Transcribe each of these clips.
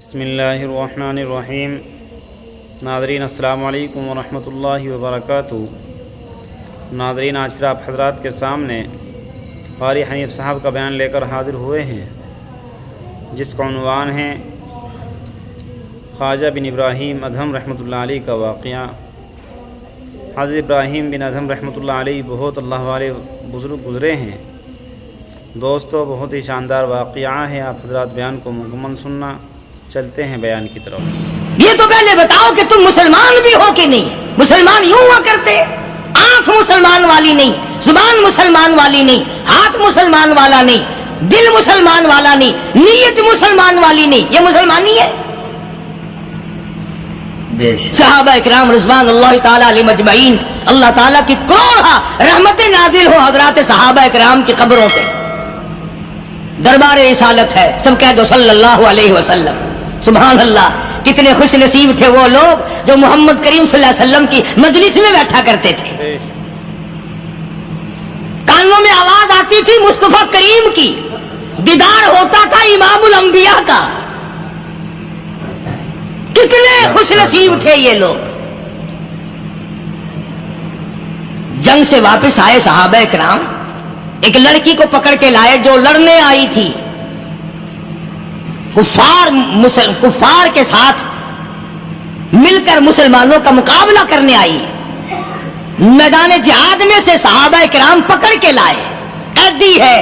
بسم اللہ الرحمن الرحیم۔ ناظرین السلام علیکم ورحمۃ اللہ وبرکاتہ۔ ناظرین، آج پھر آپ حضرات کے سامنے قاری حنیف صاحب کا بیان لے کر حاضر ہوئے ہیں، جس کا عنوان ہے خواجہ بن ابراہیم ادھم رحمۃ اللہ علیہ کا واقعہ۔ حضرت ابراہیم بن ادھم رحمۃ اللہ علیہ بہت اللہ والے بزرگ گزرے ہیں۔ دوستو، بہت ہی شاندار واقعہ ہے، آپ حضرات بیان کو مکمل سننا۔ چلتے ہیں بیان کی طرف۔ یہ تو پہلے بتاؤ کہ تم مسلمان بھی ہو کہ نہیں؟ مسلمان یوں ہوا کرتے، آنکھ مسلمان والی نہیں، زبان مسلمان والی نہیں، ہاتھ مسلمان والا نہیں، دل مسلمان والا نہیں، نیت مسلمان والی نہیں، یہ مسلمانی ہے؟ صحابہ اکرام رضوان اللہ تعالیٰ علیہ مجمعین، اللہ تعالیٰ کی کروڑ رحمت نازل ہو حضرات صحابہ اکرام کی قبروں پہ۔ دربار رسالت ہے، سب کہہ دو صلی اللہ علیہ وسلم۔ سبحان اللہ، کتنے خوش نصیب تھے وہ لوگ جو محمد کریم صلی اللہ علیہ وسلم کی مجلس میں بیٹھا کرتے تھے۔ کانوں میں آواز آتی تھی مصطفیٰ کریم کی، دیدار ہوتا تھا امام الانبیاء کا۔ کتنے خوش نصیب تھے یہ لوگ۔ جنگ سے واپس آئے صحابہ کرام، ایک لڑکی کو پکڑ کے لائے جو لڑنے آئی تھی، کفار کے ساتھ مل کر مسلمانوں کا مقابلہ کرنے آئی۔ میدان جہاد میں سے صحابہ کرام پکڑ کے لائے، قیدی ہے،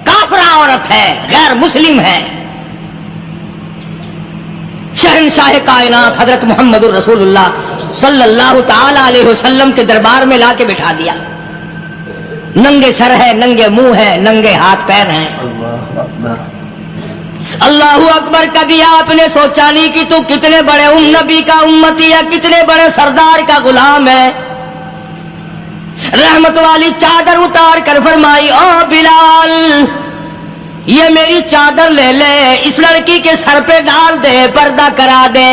کافرہ عورت ہے، غیر مسلم ہے۔ شہنشاہ کائنات حضرت محمد الرسول اللہ صلی اللہ تعالی علیہ وسلم کے دربار میں لا کے بٹھا دیا۔ ننگے سر ہے، ننگے منہ ہے، ننگے ہاتھ پیر ہیں۔ اللہ اکبر، اللہ اکبر۔ کبھی آپ نے سوچا نہیں کہ تو کتنے بڑے نبی کا امتی ہے، کتنے بڑے سردار کا غلام ہے؟ رحمت والی چادر اتار کر فرمائی، او بلال، یہ میری چادر لے لے، اس لڑکی کے سر پہ ڈال دے، پردہ کرا دے۔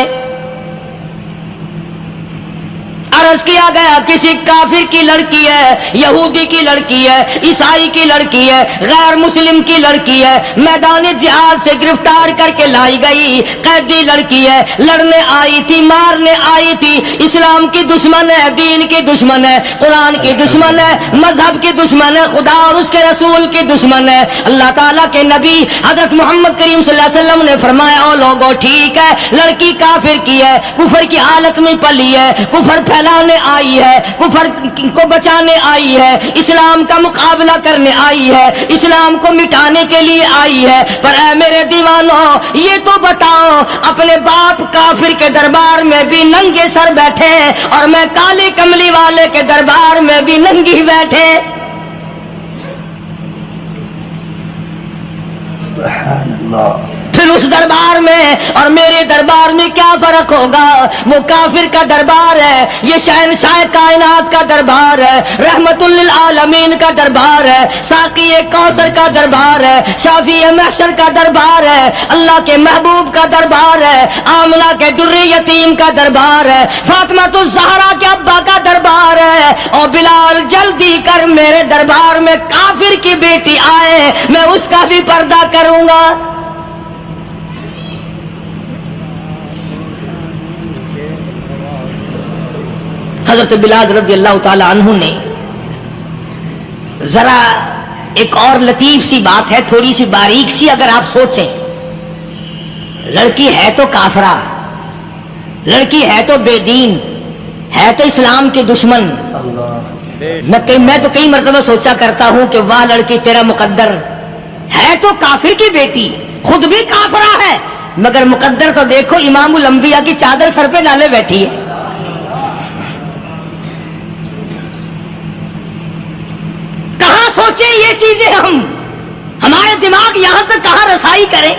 عرض کیا گیا کسی کافر کی لڑکی ہے، یہودی کی لڑکی ہے، عیسائی کی لڑکی ہے، غیر مسلم کی لڑکی ہے، میدان جہاد سے گرفتار کر کے لائی گئی، قیدی لڑکی ہے، لڑنے آئی تھی، مارنے آئی تھی، اسلام کی دشمن ہے، دین کی دشمن ہے، قرآن کی دشمن ہے، مذہب کی دشمن ہے، خدا اور اس کے رسول کی دشمن ہے۔ اللہ تعالیٰ کے نبی حضرت محمد کریم صلی اللہ علیہ وسلم نے فرمایا، او لوگوں، ٹھیک ہے، لڑکی کافر کی ہے، کفر کی حالت میں پلی ہے، کفر پھیلانے آئی ہے، کفر کو بچانے آئی ہے، اسلام کا مقابلہ کرنے آئی ہے، اسلام کو مٹانے کے لیے آئی ہے، پر اے میرے دیوانوں، یہ تو بتاؤ، اپنے باپ کافر کے دربار میں بھی ننگے سر بیٹھے اور میں کالے کملی والے کے دربار میں بھی ننگی بیٹھے۔ سبحان اللہ۔ پھر اس دربار میں اور میرے دربار میں کیا فرق ہوگا؟ وہ کافر کا دربار ہے، یہ شہنشاہ کائنات کا دربار ہے، رحمت للعالمین کا دربار ہے، ساقی کوثر کا دربار ہے، شافی محشر کا دربار ہے، اللہ کے محبوب کا دربار ہے، آمنہ کے در یتیم کا دربار ہے، فاطمہ الزہرا کے ابا کا دربار ہے۔ اور بلال، جلدی کر، میرے دربار میں کافر کی بیٹی آئے، میں اس کا بھی پردہ کروں گا۔ حضرت بلال رضی اللہ تعالی عنہ نے ذرا ایک اور لطیف سی بات ہے، تھوڑی سی باریک سی، اگر آپ سوچیں، لڑکی ہے تو کافرہ، لڑکی ہے تو بے دین، ہے تو اسلام کی دشمن۔ میں تو کئی مرتبہ سوچا کرتا ہوں کہ واہ لڑکی، تیرا مقدر ہے تو کافر کی بیٹی، خود بھی کافرہ ہے، مگر مقدر تو دیکھو، امام الانبیاء کی چادر سر پہ ڈالے بیٹھی ہے۔ سوچیں یہ چیزیں، ہمارے دماغ یہاں تک کہاں رسائی کرے؟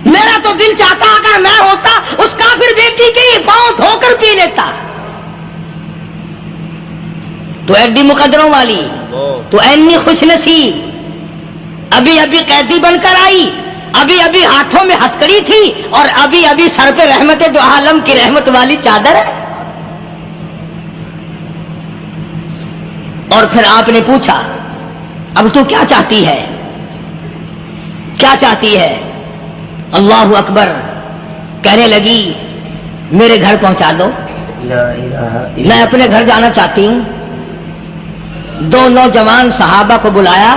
میرا تو دل چاہتا اگر میں ہوتا اس کافر بیٹی کے ہی پاؤں دھو کر پی لیتا۔ تو ایڈی مقدروں والی، تو اینی خوش نصیب، ابھی ابھی قیدی بن کر آئی، ابھی ابھی ہاتھوں میں ہتکڑی تھی، اور ابھی ابھی سر پہ رحمت دو عالم کی رحمت والی چادر ہے۔ اور پھر آپ نے پوچھا، اب تو کیا چاہتی ہے؟ کیا چاہتی ہے؟ اللہ اکبر، کہنے لگی میرے گھر پہنچا دو، میں اپنے گھر جانا چاہتی ہوں۔ دو نوجوان صحابہ کو بلایا،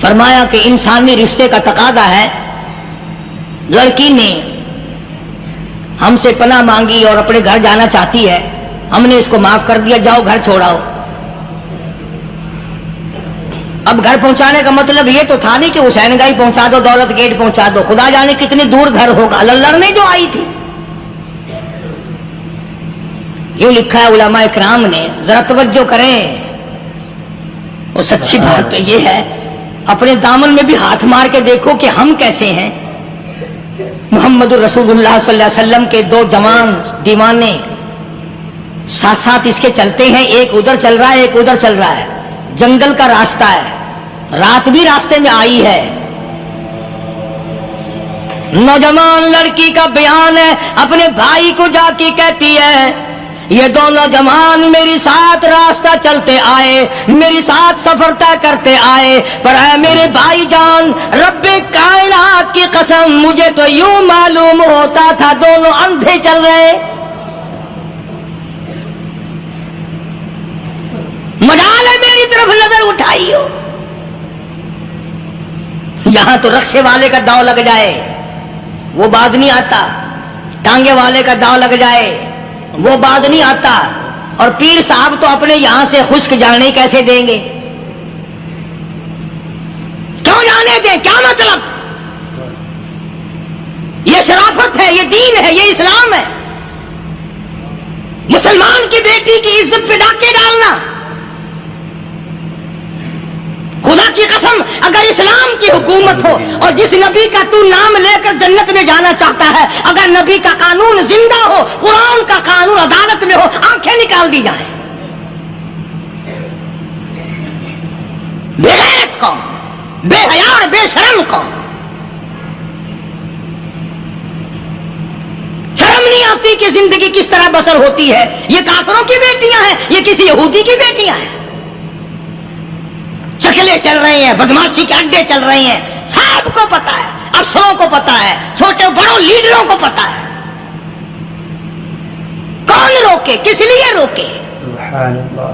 فرمایا کہ انسانی رشتے کا تقاضا ہے، لڑکی نے ہم سے پناہ مانگی اور اپنے گھر جانا چاہتی ہے، ہم نے اس کو معاف کر دیا، جاؤ گھر چھوڑاؤ۔ اب گھر پہنچانے کا مطلب یہ تو تھا نہیں کہ حسین گائی پہنچا دو، دولت گیٹ پہنچا دو، خدا جانے کتنی دور گھر ہوگا، لڑنے جو آئی تھی۔ یوں لکھا ہے علماء اکرام نے، ذرا توجہ کریں، اور سچی بات تو یہ ہے، اپنے دامن میں بھی ہاتھ مار کے دیکھو کہ ہم کیسے ہیں۔ محمد رسول اللہ صلی اللہ علیہ وسلم کے دو جوان دیوانے ساتھ ساتھ اس کے چلتے ہیں، ایک ادھر چل رہا ہے ایک ادھر چل رہا ہے، جنگل کا راستہ ہے، رات بھی راستے میں آئی ہے۔ نوجوان لڑکی کا بیان ہے، اپنے بھائی کو جا کے کہتی ہے یہ دونوں جوان میری ساتھ راستہ چلتے آئے، میری ساتھ سفر طے کرتے آئے، پر اے میرے بھائی جان، رب کائنات کی قسم مجھے تو یوں معلوم ہوتا تھا دونوں اندھے چل رہے، مجال ہے میری طرف نظر اٹھائی ہو، یہاں تو رکشے والے کا داؤ لگ جائے وہ بعد نہیں آتا، ٹانگے والے کا داؤ لگ جائے وہ بعد نہیں آتا، اور پیر صاحب تو اپنے یہاں سے خشک جانے کیسے دیں گے؟ کیوں جانے دیں؟ کیا مطلب؟ یہ شرافت ہے، یہ دین ہے، یہ اسلام ہے۔ مسلمان کی بیٹی کی عزت پہ ڈاکے ڈالنا، خدا کی قسم اگر اسلام کی حکومت ہو اور جس نبی کا تو نام لے کر جنت میں جانا چاہتا ہے، اگر نبی کا قانون زندہ ہو، قرآن کا قانون عدالت میں ہو، آنکھیں نکال دی جائیں۔ بے غیرت قوم، بے حیا اور بے شرم قوم، شرم نہیں آتی کہ زندگی کس طرح بسر ہوتی ہے۔ یہ کافروں کی بیٹیاں ہیں، یہ کسی یہودی کی بیٹیاں ہیں، چکلے چل رہے ہیں، بدماشی کے اڈے چل رہے ہیں، سب کو پتا ہے، افسروں کو پتا ہے، چھوٹے بڑوں لیڈروں کو پتا ہے، کون روکے؟ کس لیے روکے؟ سبحان اللہ۔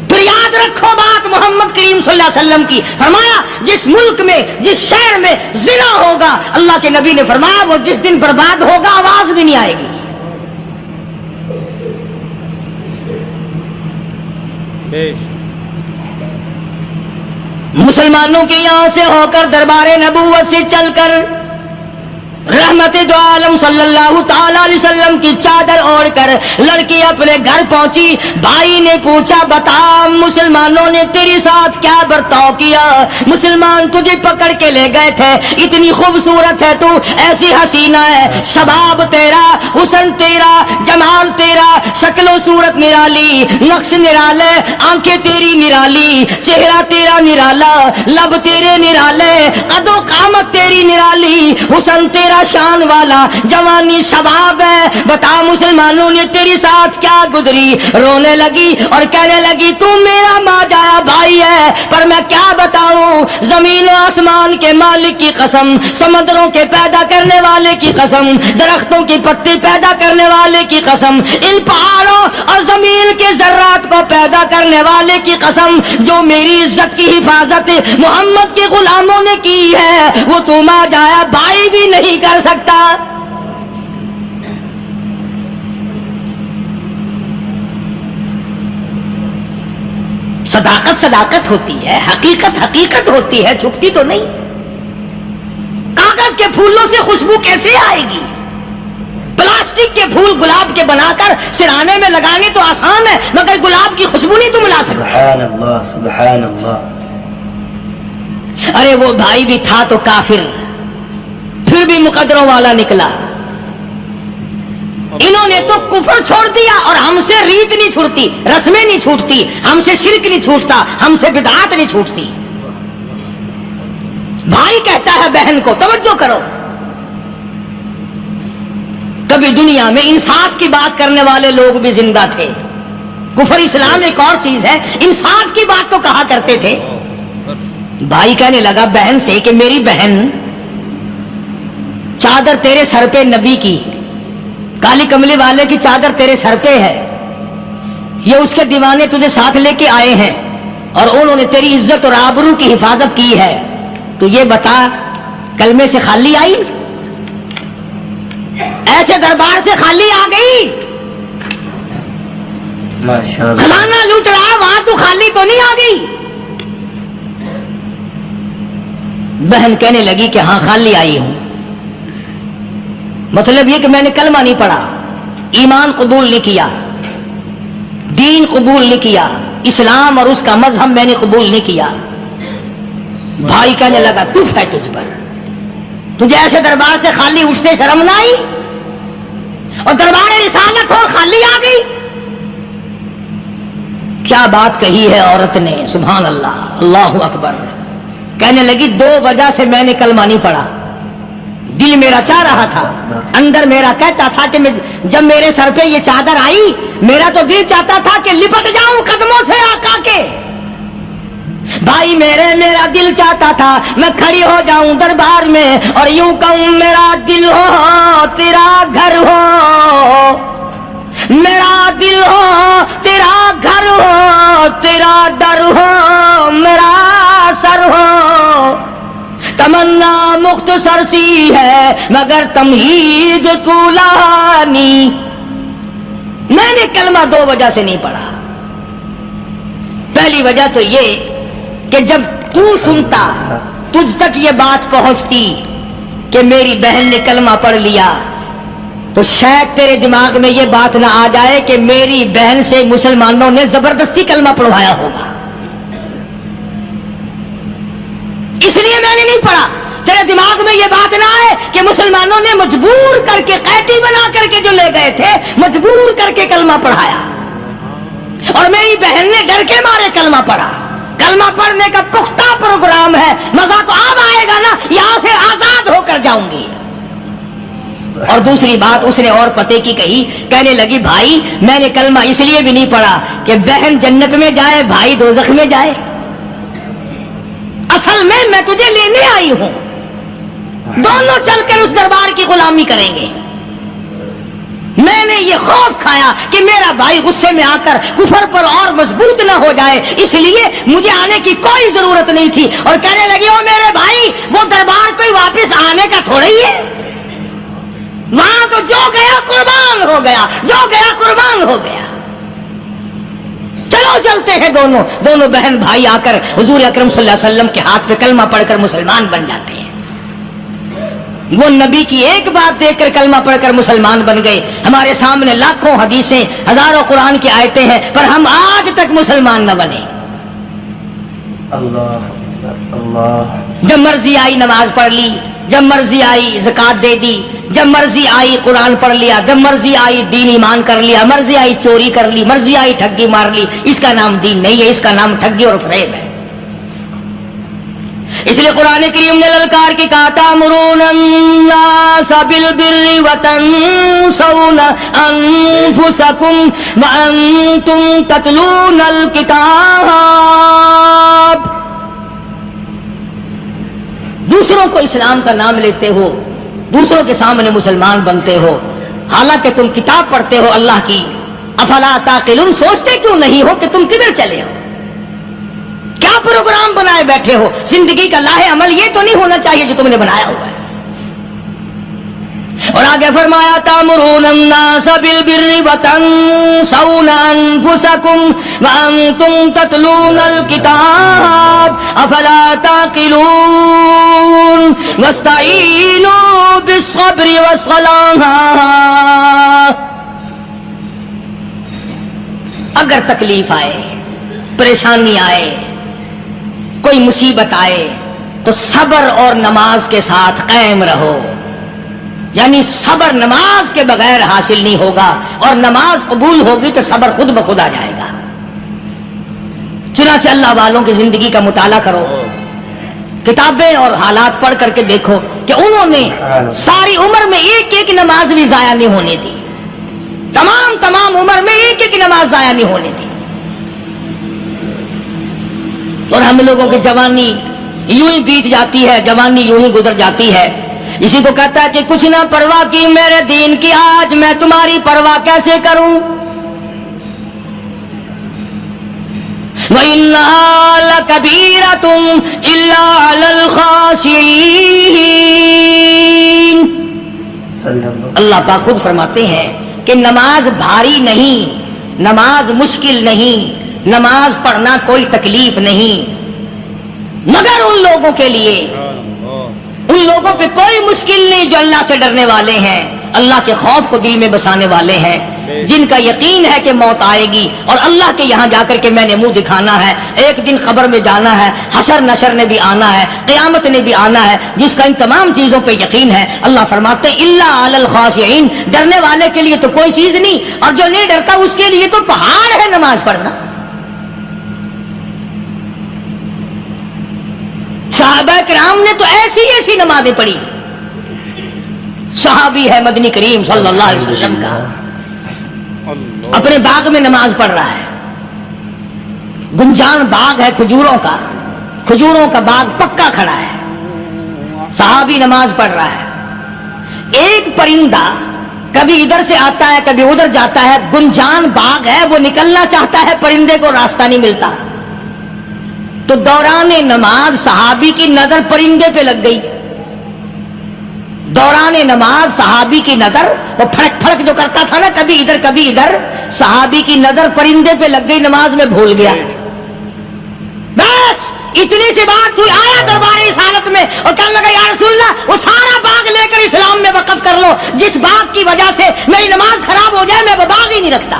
پھر یاد رکھو بات محمد کریم صلی اللہ علیہ وسلم کی، فرمایا جس ملک میں جس شہر میں زنا ہوگا، اللہ کے نبی نے فرمایا وہ جس دن برباد ہوگا آواز بھی نہیں آئے گی۔ مسلمانوں کے یہاں سے ہو کر دربار نبوت سے چل کر رحمت دو عالم صلی اللہ تعالی علیہ وسلم کی چادر اوڑھ کر لڑکی اپنے گھر پہنچی۔ بھائی نے پوچھا بتا مسلمانوں نے تیرے ساتھ کیا برتاؤ کیا؟ مسلمان تجھے پکڑ کے لے گئے تھے، اتنی خوبصورت ہے تو، ایسی حسینہ ہے، شباب تیرا، حسن تیرا، جمال تیرا، شکل و صورت نرالی، نقش نرالے، آنکھیں تیری نرالی، چہرہ تیرا نرالا، لب تیرے نرالے، قد و قامت تیری نرالی، حسن تیرا شان والا، جوانی شباب ہے، بتا مسلمانوں نے تیری ساتھ کیا گزری؟ رونے لگی اور کہنے لگی تو میرا ماجایا بھائی ہے، پر میں کیا بتاؤں، زمین و آسمان کے مالک کی قسم، سمندروں کے پیدا کرنے والے کی قسم، درختوں کی پتے پیدا کرنے والے کی قسم، ان پہاڑوں اور زمین کے ذرات کو پیدا کرنے والے کی قسم، جو میری عزت کی حفاظت محمد کے غلاموں نے کی ہے، وہ تو ماجایا بھائی بھی نہیں کر سکتا۔ صداقت صداقت ہوتی ہے، حقیقت حقیقت ہوتی ہے، چھپتی تو نہیں۔ کاغذ کے پھولوں سے خوشبو کیسے آئے گی؟ پلاسٹک کے پھول گلاب کے بنا کر سرانے میں لگانے تو آسان ہے، مگر گلاب کی خوشبو نہیں تم لا سکتے۔ سبحان اللہ، سبحان اللہ۔ ارے وہ بھائی بھی تھا تو کافر، پھر بھی مقدروں والا نکلا۔ انہوں نے تو کفر چھوڑ دیا، اور ہم سے ریت نہیں چھوٹتی، رسمیں نہیں چھوٹتی، ہم سے شرک نہیں چھوٹتا، ہم سے بدعات نہیں چھوٹتی۔ بھائی کہتا ہے بہن کو، توجہ کرو، کبھی دنیا میں انصاف کی بات کرنے والے لوگ بھی زندہ تھے۔ کفر اسلام ایک اور چیز ہے، انصاف کی بات تو کہا کرتے تھے۔ بھائی کہنے لگا بہن سے کہ میری بہن چادر تیرے سر پہ نبی کی، کالی کملی والے کی چادر تیرے سر پہ ہے، یہ اس کے دیوانے تجھے ساتھ لے کے آئے ہیں اور انہوں نے تیری عزت اور آبرو کی حفاظت کی ہے، تو یہ بتا کلمے سے خالی آئی؟ ایسے دربار سے خالی آ گئی؟ ماشاءاللہ خزانہ لوٹ رہا ہے وہاں تو خالی تو نہیں آ گئی؟ بہن کہنے لگی کہ ہاں خالی آئی ہوں، مطلب یہ کہ میں نے کلمہ نہیں پڑھا، ایمان قبول نہیں کیا، دین قبول نہیں کیا، اسلام اور اس کا مذہب میں نے قبول نہیں کیا۔ بھائی کہنے لگا تف ہے تجھ پر، تجھے ایسے دربار سے خالی اٹھتے شرم نہ آئی؟ اور دربار رسالت ہو خالی آ گئی؟ کیا بات کہی ہے عورت نے، سبحان اللہ، اللہ اکبر۔ کہنے لگی 2 وجہ سے میں نے کلمہ نہیں پڑھا، دل میرا چاہ رہا تھا، اندر میرا کہتا تھا کہ جب میرے سر پہ یہ چادر آئی میرا تو دل چاہتا تھا کہ لپٹ جاؤں قدموں سے آقا کے۔ بھائی میرا دل چاہتا تھا میں کھڑی ہو جاؤں دربار میں اور یوں کہوں میرا دل ہو تیرا گھر ہو، میرا دل ہو تیرا گھر ہو، تیرا در ہو میرا سر ہو۔ تمنا مختصر سی ہے مگر تمہید طولانی۔ میں نے کلمہ 2 وجہ سے نہیں پڑھا۔ پہلی وجہ تو یہ کہ جب تو سنتا تجھ تک یہ بات پہنچتی کہ میری بہن نے کلمہ پڑھ لیا تو شاید تیرے دماغ میں یہ بات نہ آ جائے کہ میری بہن سے مسلمانوں نے زبردستی کلمہ پڑھوایا ہوگا، اس لیے میں نے نہیں پڑھا۔ تیرے دماغ میں یہ بات نہ آئے کہ مسلمانوں نے مجبور کر کے قیدی بنا کر کے جو لے گئے تھے مجبور کر کے کلمہ پڑھایا اور میری بہن نے ڈر کے مارے کلمہ پڑھا۔ کلمہ پڑھنے کا پختہ پروگرام ہے، مزہ تو اب آئے گا نا، یہاں سے آزاد ہو کر جاؤں گی۔ اور دوسری بات اس نے اور پتے کی کہی، کہنے لگی بھائی میں نے کلمہ اس لیے بھی نہیں پڑھا کہ بہن جنت میں جائے بھائی دوزخ میں جائے، اصل میں تجھے لینے آئی ہوں، دونوں چل کر اس دربار کی غلامی کریں گے۔ میں نے یہ خوف کھایا کہ میرا بھائی غصے میں آ کر کفر پر اور مضبوط نہ ہو جائے، اس لیے مجھے آنے کی کوئی ضرورت نہیں تھی۔ اور کہنے لگی او میرے بھائی وہ دربار کوئی واپس آنے کا تھوڑا ہی ہے، وہاں تو جو گیا قربان ہو گیا، جو گیا قربان ہو گیا۔ چلو چلتے ہیں دونوں بہن بھائی آ کر حضور اکرم صلی اللہ علیہ وسلم کے ہاتھ پہ کلمہ پڑھ کر مسلمان بن جاتے ہیں۔ وہ نبی کی ایک بات دیکھ کر کلمہ پڑھ کر مسلمان بن گئے۔ ہمارے سامنے لاکھوں حدیثیں، ہزاروں قرآن کی آیتیں ہیں، پر ہم آج تک مسلمان نہ بنے۔ اللہ اللہ، جب مرضی آئی نماز پڑھ لی، جب مرضی آئی زکات دے دی، جب مرضی آئی قرآن پڑھ لیا، جب مرضی آئی دین ایمان کر لیا، مرضی آئی چوری کر لی، مرضی آئی ٹھگی مار لی۔ اس کا نام دین نہیں ہے، اس کا نام ٹھگی اور فریب ہے۔ اس لیے قرآن کریم نے للکار کی کہا تأمرون الناس بالبر وتنسون انفسکم وانتم تتلون الکتاب۔ دوسروں کو اسلام کا نام لیتے ہو، دوسروں کے سامنے مسلمان بنتے ہو، حالانکہ تم کتاب پڑھتے ہو اللہ کی۔ افلا تعقلون، سوچتے کیوں نہیں ہو کہ تم کدھر چلے ہو؟ کیا پروگرام بنائے بیٹھے ہو؟ زندگی کا لاہ عمل یہ تو نہیں ہونا چاہیے جو تم نے بنایا ہوا ہے۔ اور آگے فرمایا تأمرون الناس بالبر وتنسون انفسکم وانتم تتلون الکتاب افلا تعقلون واستعینوا بالصبر والصلاة۔ اگر تکلیف آئے، پریشانی آئے، کوئی مصیبت آئے تو صبر اور نماز کے ساتھ قائم رہو۔ یعنی صبر نماز کے بغیر حاصل نہیں ہوگا، اور نماز قبول ہوگی تو صبر خود بخود آ جائے گا۔ چنانچہ اللہ والوں کی زندگی کا مطالعہ کرو، کتابیں اور حالات پڑھ کر کے دیکھو کہ انہوں نے ساری عمر میں ایک ایک نماز بھی ضائع نہیں ہونے دی، تمام عمر میں ایک ایک نماز ضائع نہیں ہونے دی۔ اور ہم لوگوں کی جوانی یوں ہی بیت جاتی ہے، جوانی یوں ہی گزر جاتی ہے، اسی کو کہتا ہے کہ کچھ نہ پرواہ کی میرے دین کی، آج میں تمہاری پرواہ کیسے کروں؟ وَإِنَّهَا لَكَبِيرَةٌ إِلَّا عَلَى الْخَاشِعِينَ۔ اللہ پاک خود فرماتے ہیں کہ نماز بھاری نہیں، نماز مشکل نہیں، نماز پڑھنا کوئی تکلیف نہیں، مگر ان لوگوں کے لیے، ان لوگوں پہ کوئی مشکل نہیں جو اللہ سے ڈرنے والے ہیں، اللہ کے خوف کو دل میں بسانے والے ہیں، جن کا یقین ہے کہ موت آئے گی اور اللہ کے یہاں جا کر کے میں نے منہ دکھانا ہے، ایک دن خبر میں جانا ہے، حشر نشر نے بھی آنا ہے، قیامت نے بھی آنا ہے، جس کا ان تمام چیزوں پہ یقین ہے۔ اللہ فرماتے ہیں الا علی الخاشعین، ڈرنے والے کے لیے تو کوئی چیز نہیں، اور جو نہیں ڈرتا اس کے لیے تو پہاڑ ہے نماز پڑھنا۔ صحابہ کرام نے تو ایسی ایسی نمازیں پڑھی۔ صحابی ہے مدنی کریم صلی اللہ علیہ وسلم کا، اپنے باغ میں نماز پڑھ رہا ہے، گنجان باغ ہے کھجوروں کا، کھجوروں کا باغ پکا کھڑا ہے، صحابی نماز پڑھ رہا ہے، ایک پرندہ کبھی ادھر سے آتا ہے کبھی ادھر جاتا ہے، گنجان باغ ہے، وہ نکلنا چاہتا ہے، پرندے کو راستہ نہیں ملتا، تو دوران نماز صحابی کی نظر پرندے پہ لگ گئی، دوران نماز صحابی کی نظر، وہ پھڑک پھڑک جو کرتا تھا نا کبھی ادھر کبھی ادھر، صحابی کی نظر پرندے پہ لگ گئی، نماز میں بھول گیا۔ بس اتنی سی بات ہوئی، آیا دربار رسالت میں اور کہنے لگا یا رسول اللہ وہ سارا باغ لے کر اسلام میں وقف کر لو، جس باغ کی وجہ سے میری نماز خراب ہو جائے میں وہ باغ ہی نہیں رکھتا۔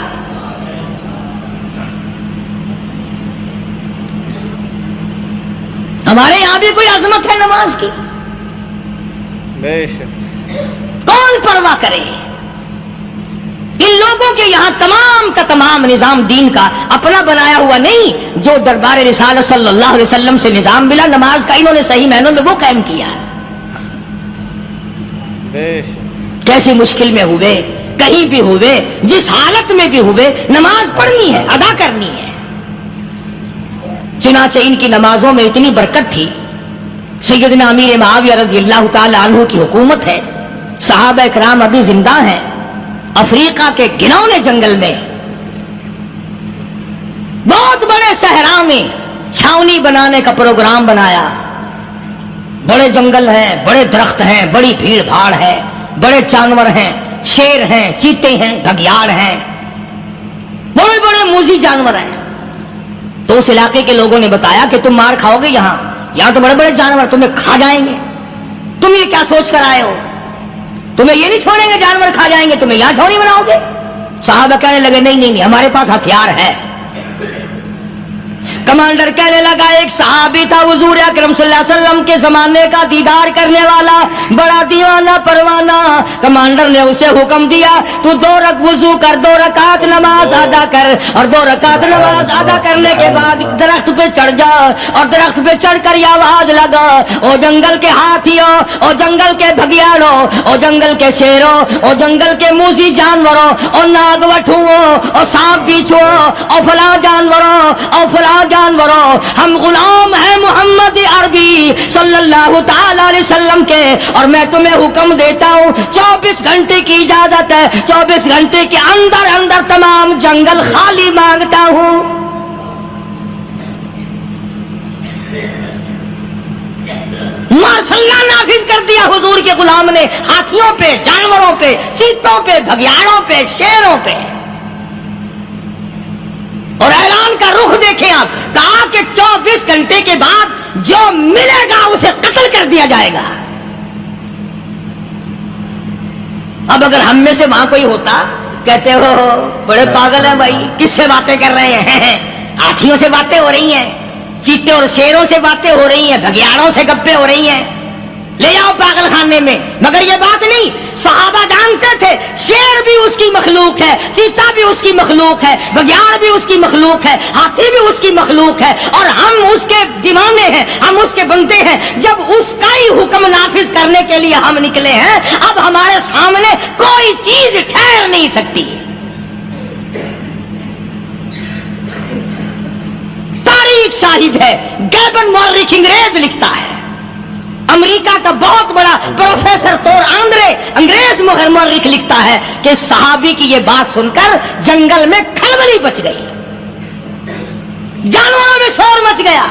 ہمارے یہاں بھی کوئی عظمت ہے نماز کی؟ کون پرواہ کرے؟ ان لوگوں کے یہاں تمام کا تمام نظام دین کا اپنا بنایا ہوا نہیں، جو دربار رسالت صلی اللہ علیہ وسلم سے نظام ملا نماز کا، انہوں نے صحیح معنوں میں وہ قائم کیا۔ کیسی مشکل میں ہوئے، کہیں بھی ہوئے، جس حالت میں بھی ہوئے، نماز پڑھنی ہے، ادا کرنی ہے۔ چنانچہ ان کی نمازوں میں اتنی برکت تھی، سیدنا امیر معاویہ رضی اللہ تعالی عنہ کی حکومت ہے، صحابہ کرام ابھی زندہ ہیں، افریقہ کے گھنونے جنگل میں بہت بڑے صحرا میں چھاونی بنانے کا پروگرام بنایا، بڑے جنگل ہیں، بڑے درخت ہیں، بڑی بھیڑ بھاڑ ہے، بڑے جانور ہیں، شیر ہیں، چیتے ہیں، گھگیاڑ ہیں، بڑے بڑے موذی جانور ہیں۔ تو اس علاقے کے لوگوں نے بتایا کہ تم مار کھاؤ گے، یہاں تو بڑے بڑے جانور تمہیں کھا جائیں گے، تم یہ کیا سوچ کر آئے ہو؟ تمہیں یہ نہیں چھوڑیں گے، جانور کھا جائیں گے، تمہیں یہاں چھوڑی بناؤ گے؟ صحابہ کہنے لگے نہیں ہمارے پاس ہتھیار ہے۔ کمانڈر کہنے لگا، ایک صحابی تھا حضور اکرم صلی اللہ علیہ وسلم کے زمانے کا دیدار کرنے والا، بڑا دیوانہ پروانہ، کمانڈر نے اسے حکم دیا تو 2 وضو کر، 2 رکعت نماز ادا کر، اور 2 رکعت نماز ادا کرنے کے بعد درخت پہ چڑھ جا، اور درخت پہ چڑھ کر یہ آواز لگا، او جنگل کے ہاتھیوں، او جنگل کے بھگیاڑوں، او جنگل کے شیروں، او جنگل کے موذی جانوروں، اور ناگ وٹھوؤں، اور سانپ بیچھوؤں، اور فلاں جانوروں، اور فلاں جانوروں، ہم غلام ہیں محمد عربی صلی اللہ تعالی علیہ وسلم کے، اور میں تمہیں حکم دیتا ہوں 24 گھنٹے کی اجازت ہے، 24 گھنٹے کے اندر اندر تمام جنگل خالی مانگتا ہوں۔ مارشاء اللہ نافذ کر دیا حضور کے غلام نے، ہاتھیوں پہ، جانوروں پہ، چیتوں پہ، بھگیاڑوں پہ، شیروں پہ، اور اعلان کا رخ دیکھیں آپ، کہا کہ 24 گھنٹے کے بعد جو ملے گا اسے قتل کر دیا جائے گا۔ اب اگر ہم میں سے وہاں کوئی ہوتا، کہتے ہو بڑے پاگل ہیں بھائی، کس سے باتیں کر رہے ہیں؟ ہاتھیوں سے باتیں ہو رہی ہیں، چیتے اور شیروں سے باتیں ہو رہی ہیں، بھگیاڑوں سے گپیں ہو رہی ہیں، لے جاؤ پاگل خانے میں۔ مگر یہ بات نہیں، صحابہ جانتے تھے شیر بھی اس کی مخلوق ہے، چیتا بھی اس کی مخلوق ہے، بگیاڑ بھی اس کی مخلوق ہے، ہاتھی بھی اس کی مخلوق ہے، اور ہم اس کے دیوانے ہیں، ہم اس کے بندے ہیں۔ جب اس کا ہی حکم نافذ کرنے کے لیے ہم نکلے ہیں، اب ہمارے سامنے کوئی چیز ٹھہر نہیں سکتی۔ تاریخ شاہد ہے، گیبن مورخ انگریز لکھتا ہے، امریکہ کا بہت بڑا پروفیسر تور آندرے انگریز مورخ لکھتا ہے کہ صحابی کی یہ بات سن کر جنگل میں کھلبلی مچ گئی، جانوروں میں شور مچ گیا،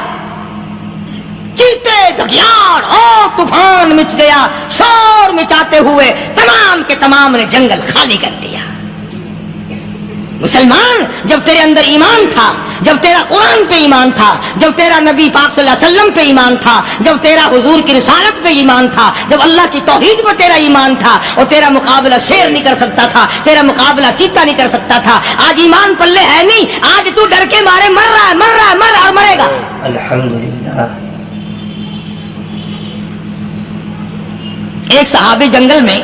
چیتے گھگیاڑ اور طوفان مچ گیا، شور مچاتے ہوئے تمام کے تمام نے جنگل خالی کر دیا۔ مسلمان، جب تیرے اندر ایمان تھا، جب تیرا قرآن پہ ایمان تھا، جب تیرا نبی پاک صلی اللہ علیہ وسلم پہ ایمان تھا، جب تیرا حضور کی رسالت پہ ایمان تھا، جب اللہ کی توحید پہ تیرا ایمان تھا، اور تیرا مقابلہ شیر نہیں کر سکتا تھا، تیرا مقابلہ چیتا نہیں کر سکتا تھا، آج ایمان پلے ہے نہیں، آج تو ڈر کے مارے مر رہا ہے، مر رہا ہے، مر رہا ہے اور مرے گا۔ الحمدللہ۔ ایک صحابی جنگل میں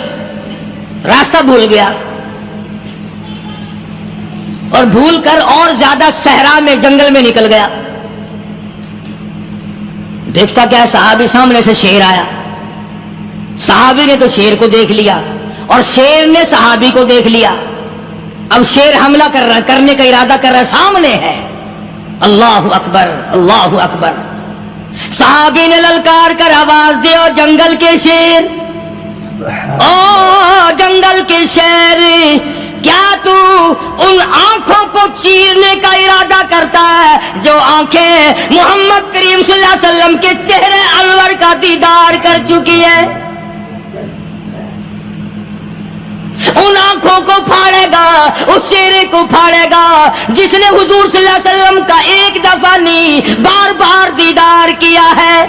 راستہ بھول گیا اور بھول کر اور زیادہ صحرا میں جنگل میں نکل گیا۔ دیکھتا کیا، صحابی سامنے سے شیر آیا، صحابی نے تو شیر کو دیکھ لیا اور شیر نے صحابی کو دیکھ لیا۔ اب شیر حملہ کر رہا، کرنے کا ارادہ کر رہا، سامنے ہے۔ اللہ اکبر، اللہ اکبر۔ صحابی نے للکار کر آواز دی، اور جنگل کے شیر، او جنگل کے شیر، کیا تو ان آنکھوں کو چیرنے کا ارادہ کرتا ہے جو آنکھیں محمد کریم صلی اللہ علیہ وسلم کے چہرے انور کا دیدار کر چکی ہے؟ ان آنکھوں کو پھاڑے گا، اس چہرے کو پھاڑے گا جس نے حضور صلی اللہ علیہ وسلم کا ایک دفعہ نہیں بار بار دیدار کیا ہے۔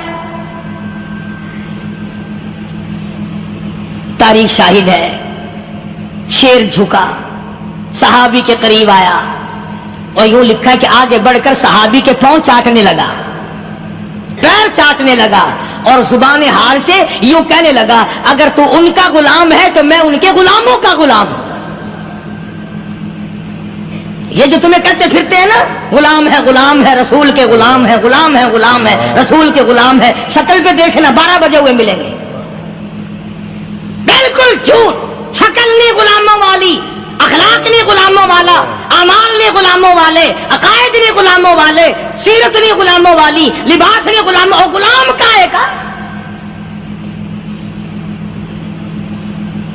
تاریخ شاہد ہے، شیر جھکا، صحابی کے قریب آیا اور یوں لکھا کہ آگے بڑھ کر صحابی کے پاؤں چاٹنے لگا، پیر چاٹنے لگا، اور زبان حال سے یوں کہنے لگا، اگر تو ان کا غلام ہے تو میں ان کے غلاموں کا غلام ہوں۔ یہ جو تمہیں کہتے پھرتے ہیں نا، غلام ہے رسول کے، غلام ہے رسول کے، غلام ہے، شکل پہ دیکھنا 12 بجے ہوئے ملیں گے، بالکل جھوٹ۔ شکل نہیں غلاموں والی، اخلاق نہیں غلاموں والا، اعمال نہیں غلاموں والے، عقائد نہیں غلاموں والے، سیرت نہیں غلاموں والی، لباس نہیں غلاموں، اور غلام کائے کا؟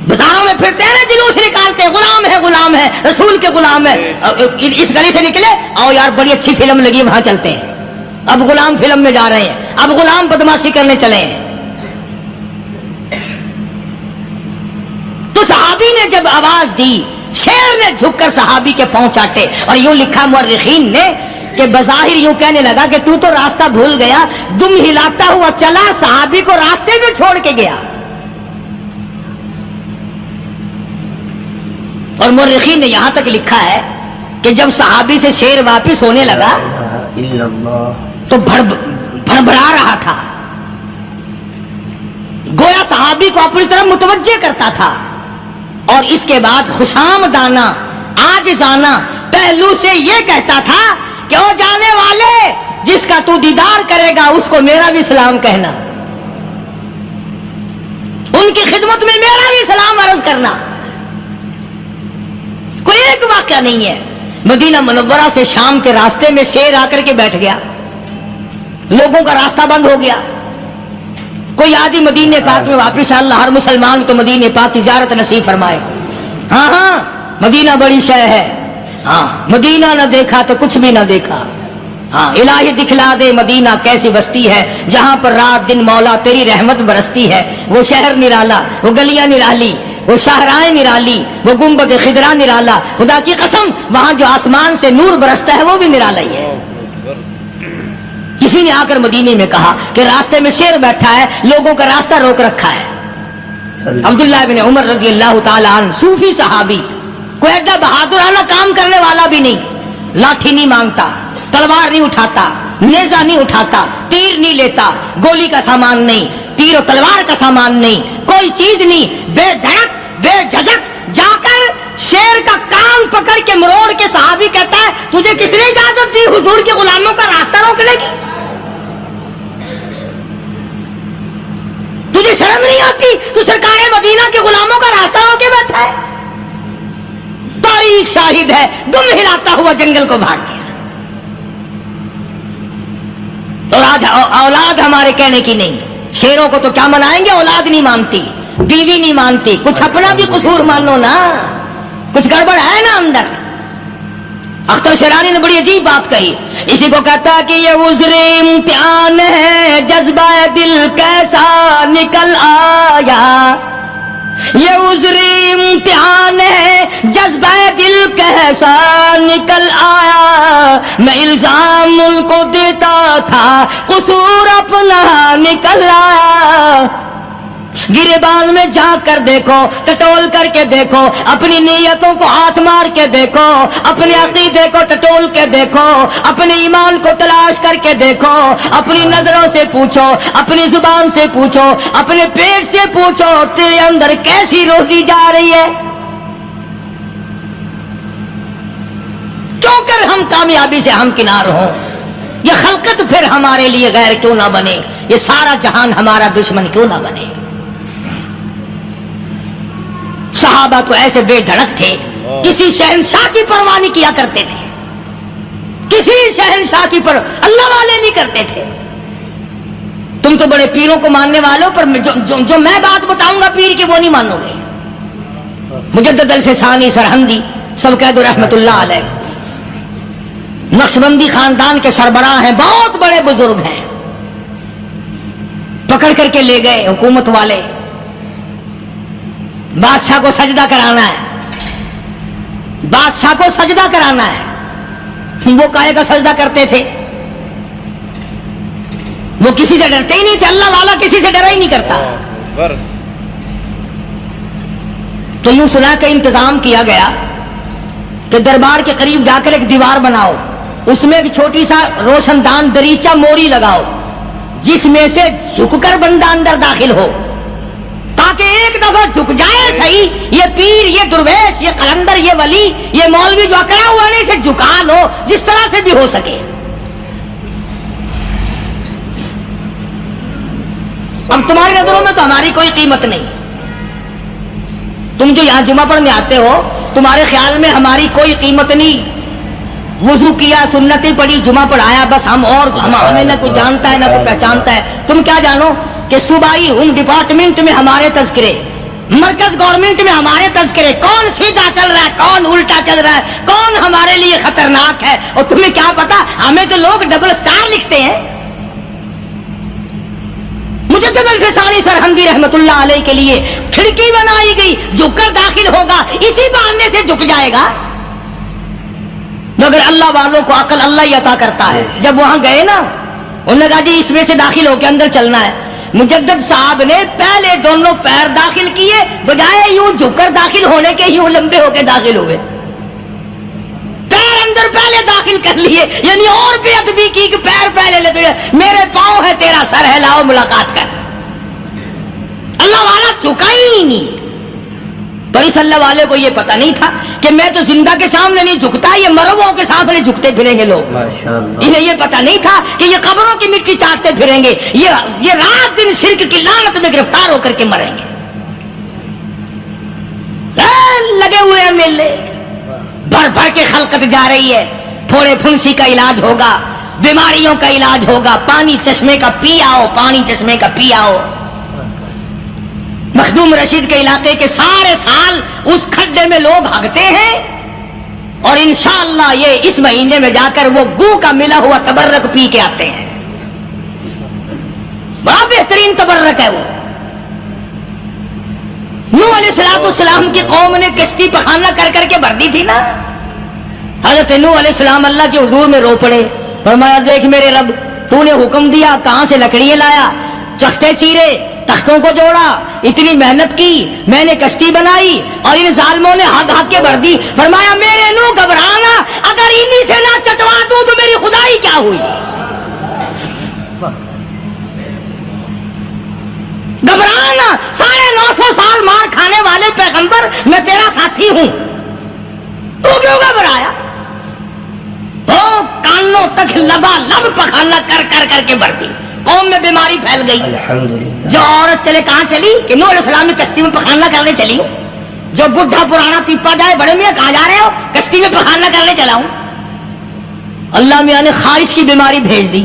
بازاروں میں پھرتے ہیں نا، جلوس نکالتے ہیں، غلام ہے رسول کے غلام ہے۔ اس گلی سے نکلے، آؤ یار بڑی اچھی فلم لگی، وہاں چلتے ہیں۔ اب غلام فلم میں جا رہے ہیں، اب غلام بدماشی کرنے چلے ہیں۔ تو صحابی نے جب آواز دی، شیر نے جھک کر صحابی کے پاؤں چاٹے، اور یوں لکھا مورخین نے کہ بظاہر یوں کہنے لگا کہ تو راستہ بھول گیا، دم ہلاتا ہوا چلا، صحابی کو راستے میں چھوڑ کے گیا۔ اور مورخین نے یہاں تک لکھا ہے کہ جب صحابی سے شیر واپس ہونے لگا تو بھڑبڑا رہا تھا، گویا صحابی کو اپنی طرف متوجہ کرتا تھا، اور اس کے بعد خوشامدانہ عاجزانہ پہلو سے یہ کہتا تھا کہ او جانے والے، جس کا تو دیدار کرے گا اس کو میرا بھی سلام کہنا، ان کی خدمت میں میرا بھی سلام عرض کرنا۔ کوئی ایک واقعہ نہیں ہے۔ مدینہ منورہ سے شام کے راستے میں شیر آ کر کے بیٹھ گیا، لوگوں کا راستہ بند ہو گیا، کوئی آدھی مدینے پاک میں واپس، اللہ ہر مسلمان کو مدینے پاک کی زیارت نصیب فرمائے۔ ہاں مدینہ بڑی شے ہے، ہاں مدینہ نہ دیکھا تو کچھ بھی نہ دیکھا، ہاں الہی دکھلا دے مدینہ کیسی بستی ہے جہاں پر رات دن مولا تیری رحمت برستی ہے۔ وہ شہر نرالا، وہ گلیاں نرالی، وہ شاہراہیں نرالی، وہ گنبد خضرا نرالا، خدا کی قسم وہاں جو آسمان سے نور برستا ہے وہ بھی نرالا ہی ہے۔ کسی نے آ کر مدینے میں کہا کہ راستے میں شیر بیٹھا ہے، لوگوں کا راستہ روک رکھا ہے۔ عبداللہ بن عمر رضی اللہ تعالی عنہ، صوفی صحابی، کوئی ایڈا بہادرانہ کام کرنے والا بھی نہیں، لاٹھی نہیں مانگتا، تلوار نہیں اٹھاتا، نیزہ نہیں اٹھاتا، تیر نہیں لیتا، گولی کا سامان نہیں، تیر و تلوار کا سامان نہیں، کوئی چیز نہیں، بے دھڑک بے جھجک جا کر شیر کا کان پکڑ کے مروڑ کے صحابی کہتا ہے، تجھے کس نے اجازت دی حضور کے غلاموں کا راستہ روکنے کی؟ تجھے شرم نہیں آتی؟ تو سرکار مدینہ کے غلاموں کا راستہ روکے بیٹھا ہے۔ تاریخ شاہد ہے، دم ہلاتا ہوا جنگل کو بھاگ گیا۔ اور آج اولاد ہمارے کہنے کی نہیں، شیروں کو تو کیا منائیں گے، اولاد نہیں مانتی، بیوی نہیں مانتی، کچھ اپنا بھی قصور مانو نا، کچھ گڑبڑ ہے نا اندر۔ اختر شیرانی نے بڑی عجیب بات کہی، اسی کو کہتا ہے کہ یہ عذر امتحان ہے، جذبہ دل کیسا نکل آیا، یہ عذر امتحان ہے، جذبہ دل کیسا نکل آیا، میں الزام ان کو دیتا تھا، قصور اپنا نکل آیا۔ گریبان میں جا کر دیکھو، ٹٹول کر کے دیکھو، اپنی نیتوں کو ہاتھ مار کے دیکھو، اپنے عقیدے کو ٹٹول کے دیکھو، اپنے ایمان کو تلاش کر کے دیکھو، اپنی نظروں سے پوچھو، اپنی زبان سے پوچھو، اپنے پیٹ سے پوچھو، تیرے اندر کیسی روزی جا رہی ہے؟ کیوں کر ہم کامیابی سے ہمکنار ہوں؟ یہ خلقت پھر ہمارے لیے غیر کیوں نہ بنے؟ یہ سارا جہان ہمارا دشمن کیوں نہ بنے؟ صحابہ تو ایسے بے دھڑک تھے، کسی شہنشاہ کی پرواہ نہیں کیا کرتے تھے، کسی شہنشاہ کی اللہ والے نہیں کرتے تھے۔ تم تو بڑے پیروں کو ماننے والوں، پر جو میں بات بتاؤں گا پیر کی وہ نہیں مانو گے۔ مجدد الفسانی سرہندی سب کہہ دو رحمت اللہ علیہ، نقشبندی خاندان کے سربراہ ہیں، بہت بڑے بزرگ ہیں، پکڑ کر کے لے گئے حکومت والے، بادشاہ کو سجدہ کرانا ہے، بادشاہ کو سجدہ کرانا ہے۔ وہ کائے کا سجدہ کرتے تھے؟ وہ کسی سے ڈرتے ہی نہیں تھے، اللہ والا کسی سے ڈرا ہی نہیں کرتا۔ تو یوں سنا کہ انتظام کیا گیا کہ دربار کے قریب جا کر ایک دیوار بناؤ، اس میں ایک چھوٹی سا روشن دان دریچہ موری لگاؤ، جس میں سے جھک کر بندہ اندر داخل ہو، تاکہ ایک دفعہ جھک جائے صحیح، یہ پیر، یہ درویش، یہ قلندر، یہ ولی، یہ مولوی جو اکڑا ہوا نہیں، اسے جھکا لو جس طرح سے بھی ہو سکے۔ اب تمہاری نظروں میں تو ہماری کوئی قیمت نہیں، تم جو یہاں جمعہ پڑھنے آتے ہو، تمہارے خیال میں ہماری کوئی قیمت نہیں، وضو کیا، سنتیں پڑھی، جمعہ پڑھایا، بس ہمیں نہ کوئی جانتا ہے نہ کوئی پہچانتا ہے۔ تم کیا جانو کہ صوبائی ہوم ڈپارٹمنٹ میں ہمارے تذکرے، مرکز گورنمنٹ میں ہمارے تذکرے، کون سیدھا چل رہا ہے، کون الٹا چل رہا ہے، کون ہمارے لیے خطرناک ہے، اور تمہیں کیا پتا، ہمیں تو لوگ ڈبل سٹار لکھتے ہیں۔ مجدد الفسانی سرہندی رحمت اللہ علیہ کے لیے کھڑکی بنائی گئی، جھک کر داخل ہوگا، اسی بہانے سے جھک جائے گا۔ مگر اللہ والوں کو عقل اللہ ہی عطا کرتا ہے۔ جب وہاں گئے نا، انہوں نے کہا جی اس میں سے داخل ہو کے اندر چلنا ہے۔ مجدد صاحب نے پہلے دونوں پیر داخل کیے، بجائے یوں جھک کر داخل ہونے کے یوں لمبے ہو کے داخل ہوئے، پیر اندر پہلے داخل کر لیے، یعنی اور بھی ادبی کی کہ پیر پہلے لے، میرے پاؤں ہے تیرا سر ہے، لاؤ ملاقات کر۔ اللہ والا جھکا ہی نہیں۔ پر اس اللہ والے کو یہ پتہ نہیں تھا کہ میں تو زندہ کے سامنے نہیں جھکتا، یہ مرووں کے سامنے جھکتے پھریں گے لوگ۔ انہیں یہ پتہ نہیں تھا کہ یہ قبروں کی مٹی چاٹتے پھریں گے، یہ رات دن شرک کی لعنت میں گرفتار ہو کر کے مریں گے۔ لگے ہوئے ہیں میلے، بھر بھر کے خلقت جا رہی ہے، پھوڑے پھنسی کا علاج ہوگا، بیماریوں کا علاج ہوگا، پانی چشمے کا پی آؤ، پانی چشمے کا پی آؤ۔ مخدوم رشید کے علاقے کے سارے سال اس کھڈے میں لوگ بھاگتے ہیں، اور انشاءاللہ یہ اس مہینے میں جا کر وہ گو کا ملا ہوا تبرک پی کے آتے ہیں۔ بڑا بہترین تبرک ہے وہ۔ نوح علیہ السلام کی قوم نے کشتی پخانہ کر کر کے بھر دی تھی نا، حضرت نوح علیہ السلام اللہ کے حضور میں رو پڑے، فرمایا دیکھ میرے رب، تو نے حکم دیا، کہاں سے لکڑیاں لایا، چختے چیرے، تختوں کو جوڑا، اتنی محنت کی، میں نے کشتی بنائی اور ان ظالموں نے ہاتھ ہاتھ کے بھر دی۔ فرمایا میرے نو گھبرانا، اگر انہی سے نہ چٹوا دوں تو میری خدائی کیا ہوئی؟ گھبرانا، 950 سال مار کھانے والے پیغمبر، میں تیرا ساتھی ہوں، تو کیوں گھبرایا؟ وہ کانوں تک لبا لب پخانا کر کر کر کے بھر دی، قوم میں بیماری پھیل گئی۔ جو عورت چلے کہاں چلی کہ نوح علیہ السلام نے کشتی میں پخانا کرنے چلی، جو بڈھا پرانا پیپا جائے، بڑے میاں کہاں جا رہے ہو؟ کشتی میں پخانا کرنے چلا ہوں۔ اللہ میاں نے خارش کی بیماری بھیج دی،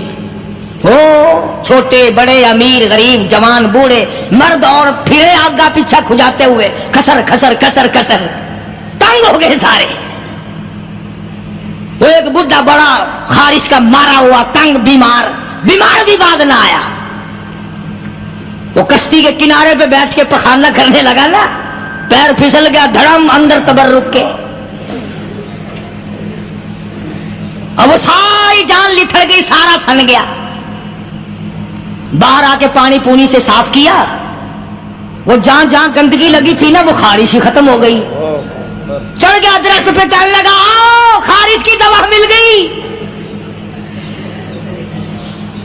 ہو چھوٹے بڑے امیر غریب جوان بوڑھے مرد اور پھرے آگا پیچھا کھجاتے ہوئے کسر کسر کسر کسر تنگ ہو گئے سارے. وہ ایک بڈھا بڑا خارش کا مارا ہوا تنگ بیمار بھی بعد نہ آیا. وہ کشتی کے کنارے پہ بیٹھ کے پخانہ کرنے لگا نا, پیر پھسل گیا دھڑم اندر تبرک کے, اب وہ ساری جان لتھڑ گئی, سارا سن گیا. باہر آ کے پانی پونی سے صاف کیا, وہ جہاں جہاں گندگی لگی تھی نا وہ خارش ہی ختم ہو گئی. چڑھ گیا درخت پہ, کہنے لگا آؤ خارش کی دوا مل گئی,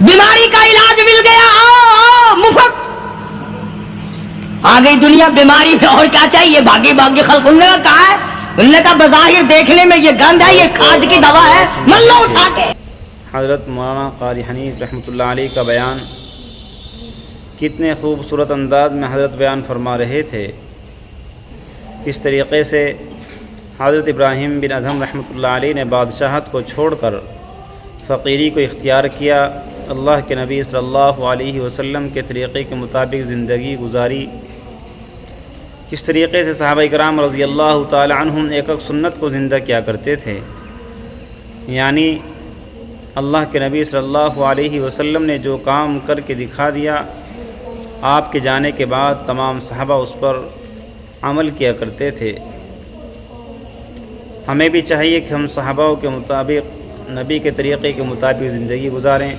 بیماری کا علاج مل گیا, آؤ مفت. آ گئی دنیا بیماری میں, اور کیا چاہیے, بھاگی بھاگی خلق. انہوں نے کہا ہے, انہوں نے کہا بظاہر دیکھنے میں یہ گند ہے, یہ کھاد کی دوا ہے, من لو اٹھا کے. حضرت مولانا قاری حنیف رحمۃ اللہ علیہ کا بیان کتنے خوبصورت انداز میں حضرت بیان فرما رہے تھے. کس طریقے سے حضرت ابراہیم بن ادھم رحمۃ اللہ علیہ نے بادشاہت کو چھوڑ کر فقیری کو اختیار کیا, اللہ کے نبی صلی اللہ علیہ وسلم کے طریقے کے مطابق زندگی گزاری. کس طریقے سے صحابہ کرام رضی اللہ تعالی عنہم ایک ایک سنت کو زندہ کیا کرتے تھے. یعنی اللہ کے نبی صلی اللہ علیہ وسلم نے جو کام کر کے دکھا دیا, آپ کے جانے کے بعد تمام صحابہ اس پر عمل کیا کرتے تھے. ہمیں بھی چاہیے کہ ہم صحابہ کے مطابق نبی کے طریقے کے مطابق زندگی گزاریں,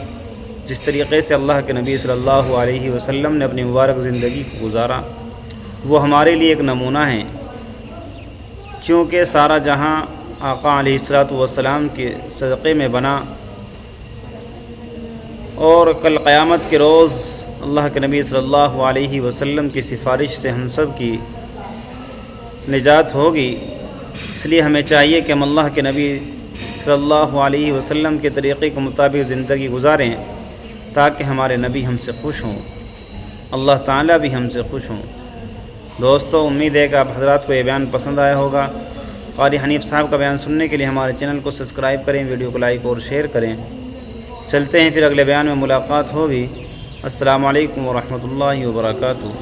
جس طریقے سے اللہ کے نبی صلی اللہ علیہ وسلم نے اپنی مبارک زندگی کو گزارا. وہ ہمارے لیے ایک نمونہ ہیں, کیونکہ سارا جہاں آقا علیہ الصلوۃ والسلام کے صدقے میں بنا, اور کل قیامت کے روز اللہ کے نبی صلی اللہ علیہ وسلم کی سفارش سے ہم سب کی نجات ہوگی. اس لیے ہمیں چاہیے کہ ہم اللہ کے نبی صلی اللہ علیہ وسلم کے طریقے کے مطابق زندگی گزاریں, تاکہ ہمارے نبی ہم سے خوش ہوں, اللہ تعالیٰ بھی ہم سے خوش ہوں. دوستو, امید ہے کہ آپ حضرات کو یہ بیان پسند آیا ہوگا. قاری حنیف صاحب کا بیان سننے کے لیے ہمارے چینل کو سبسکرائب کریں, ویڈیو کو لائک اور شیئر کریں. چلتے ہیں, پھر اگلے بیان میں ملاقات ہوگی. السلام علیکم ورحمۃ اللہ وبرکاتہ.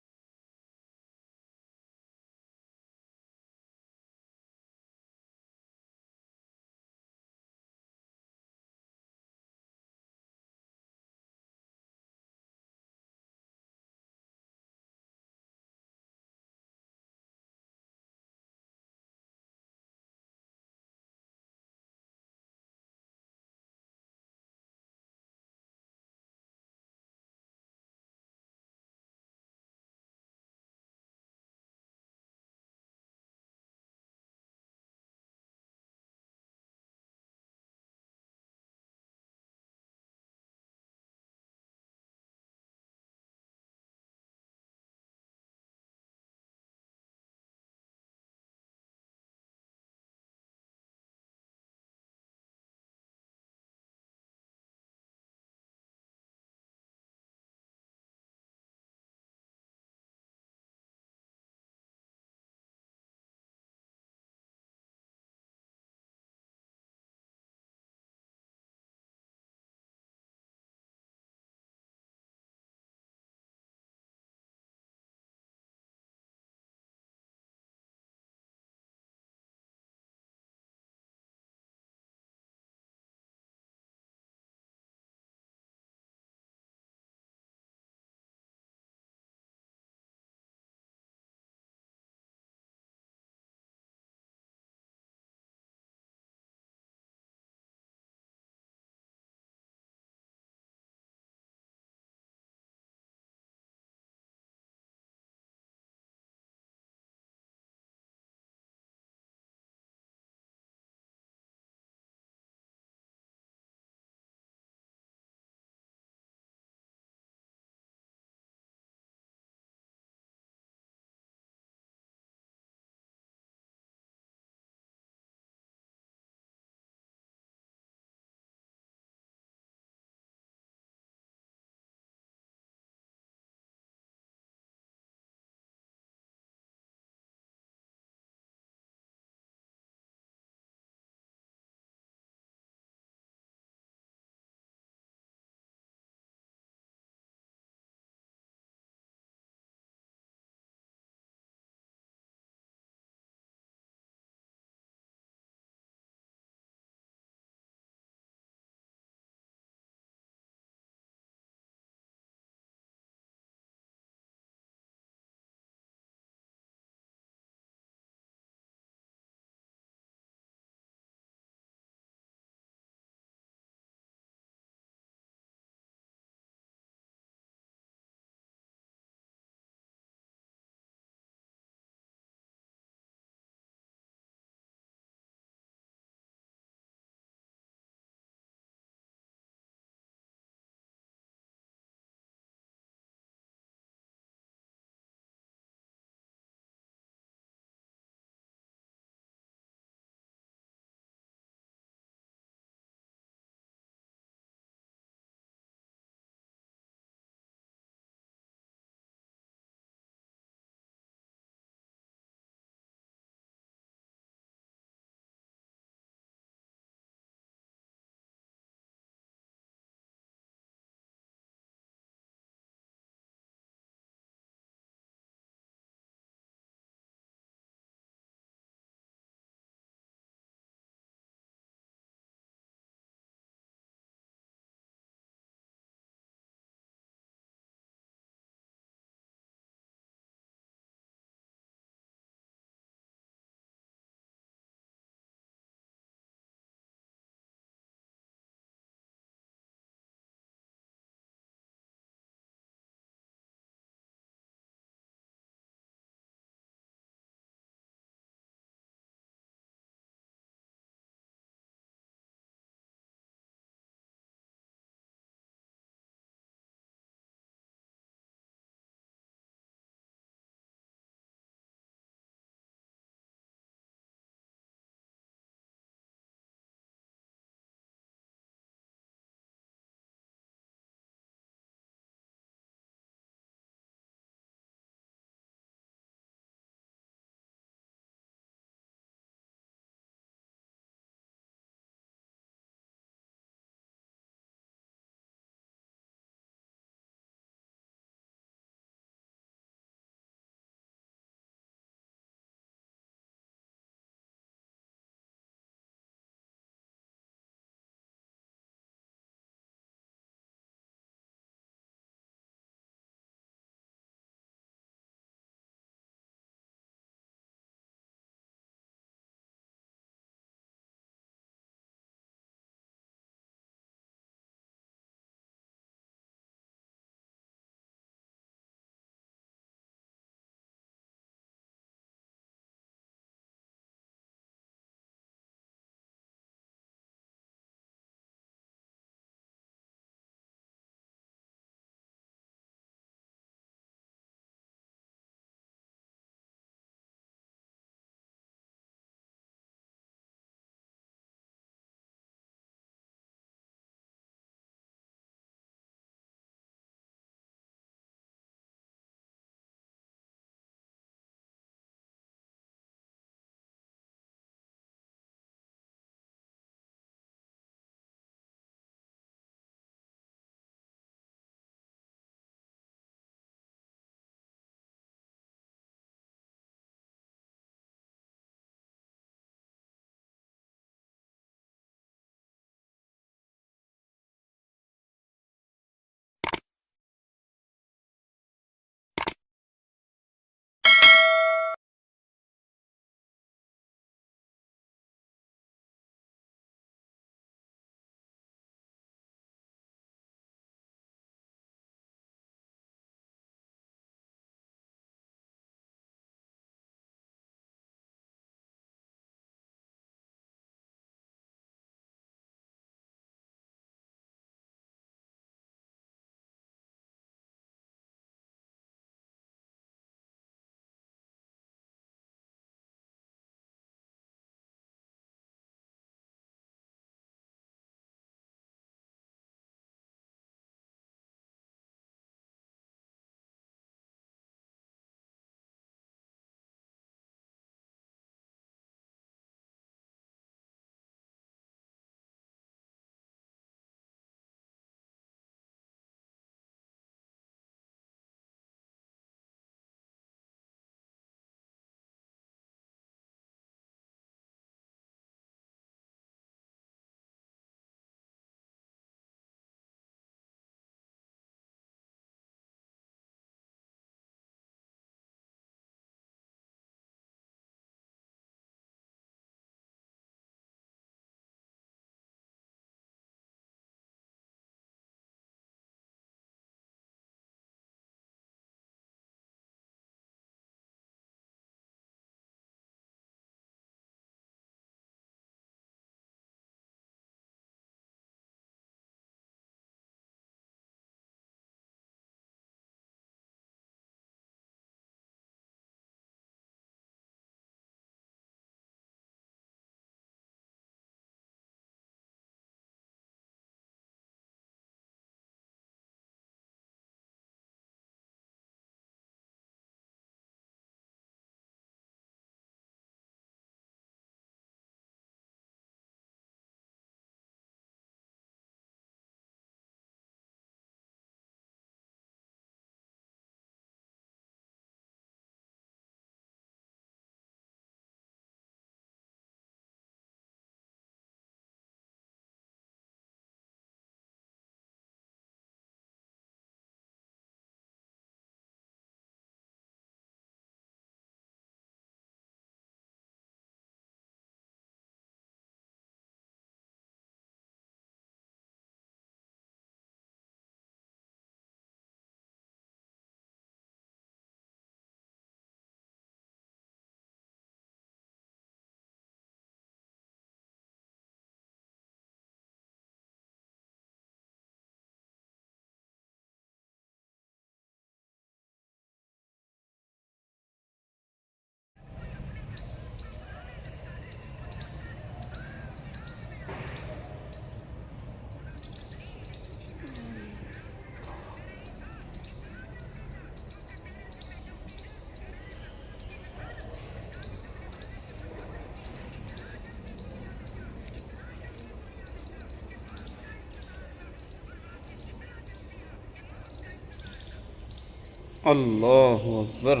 اللہ اکبر.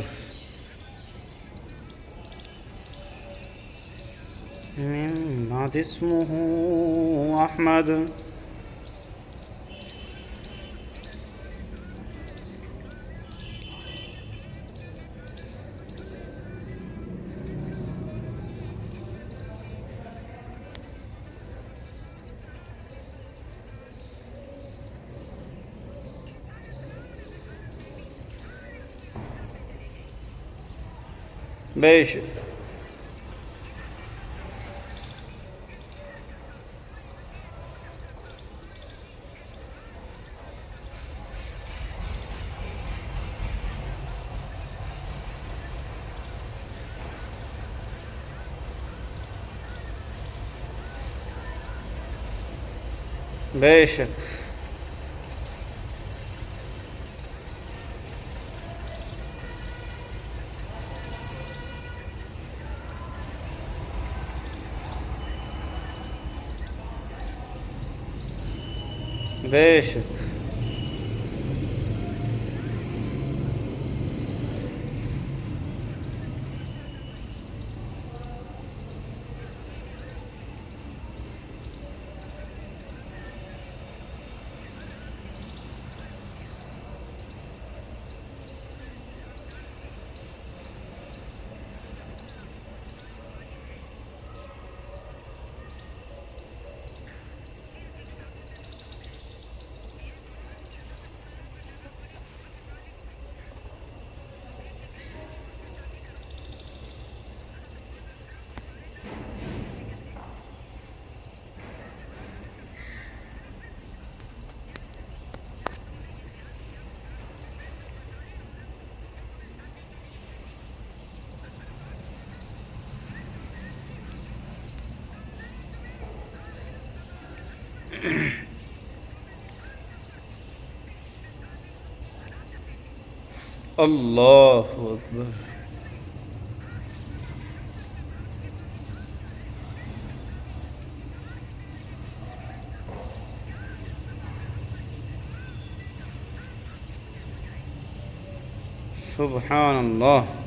من بعد اسمه احمد. بے شک بے شک بے شک اللہ اکبر. سبحان اللہ.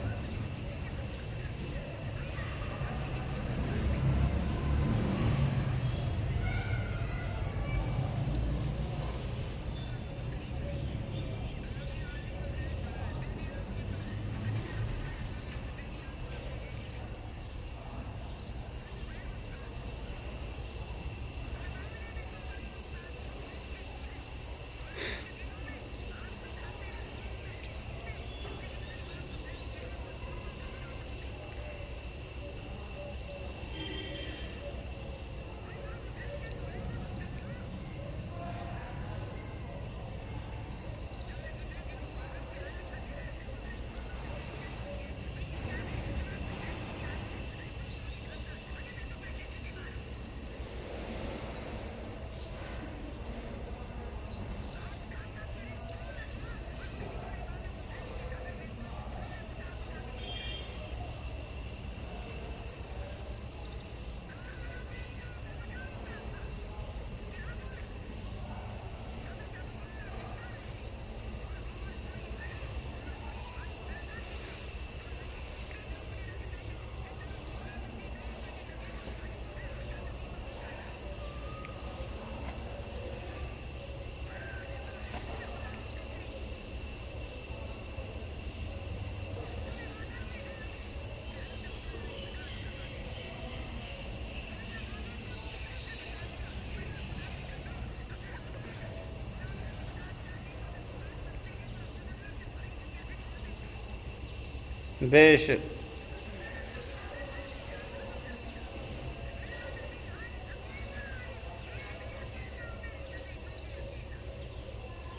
بے شک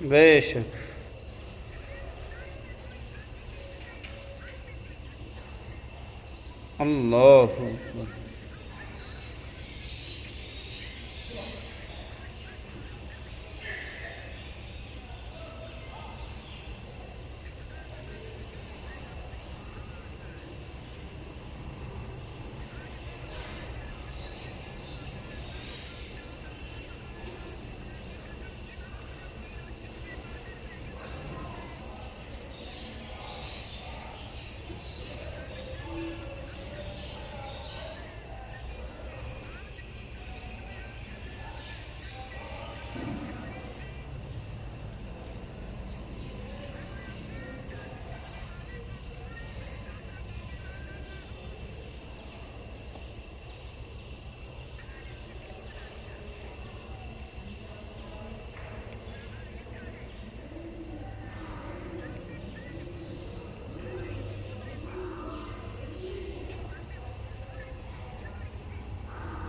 بے شک اللہ اکبر.